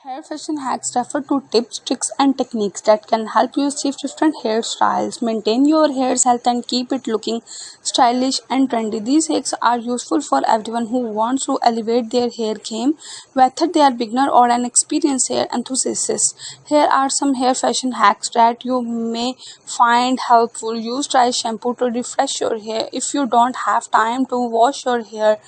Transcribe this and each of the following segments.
Hair fashion hacks refer to tips, tricks, and techniques that can help you achieve different hairstyles, maintain your hair's health, and keep it looking stylish and trendy. These hacks are useful for everyone who wants to elevate their hair game, whether they are beginner or an experienced hair enthusiast. Here are some hair fashion hacks that you may find helpful. Use dry shampoo to refresh your hair. If you don't have time to wash your hair,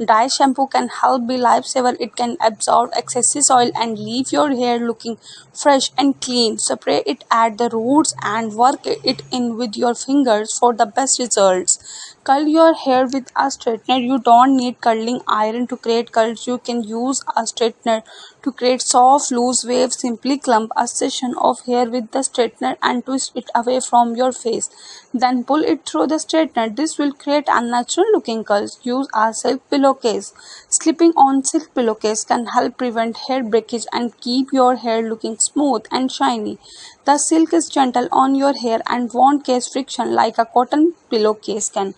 dry shampoo can help be lifesaver. It can absorb excessive oil and leave your hair looking fresh and clean. Spray it at the roots and work it in with your fingers for the best results. Curl your hair with a straightener. You don't need curling iron to create curls. You can use a straightener to create soft, loose waves. Simply clump a section of hair with the straightener and twist it away from your face. Then pull it through the straightener. This will create a natural looking curls. Use a silk pillowcase. Slipping on silk pillowcase can help prevent hair breakage and keep your hair looking smooth and shiny. The silk is gentle on your hair and won't cause friction like a cotton pillowcase can.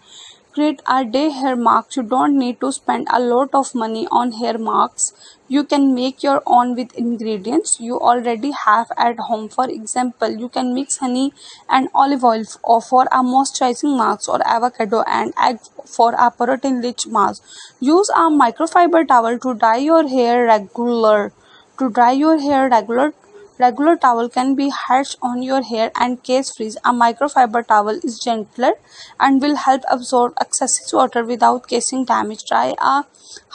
Create a day hair marks. You don't need to spend a lot of money on hair marks. You can make your own with ingredients you already have at home. For example, you can mix honey and olive oil for a moisturizing mask or avocado and egg for a protein rich mask. Use a microfiber towel to dry your hair regular. To dry your hair regular towel can be harsh on your hair and case freeze. A microfiber towel is gentler and will help absorb excessive water without causing damage. Try a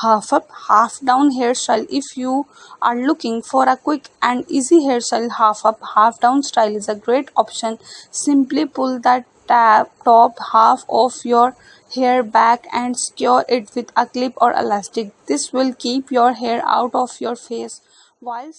half up, half down hairstyle. If you are looking for a quick and easy hairstyle, half up, half down style is a great option. Simply pull the top half of your hair back and secure it with a clip or elastic. This will keep your hair out of your face while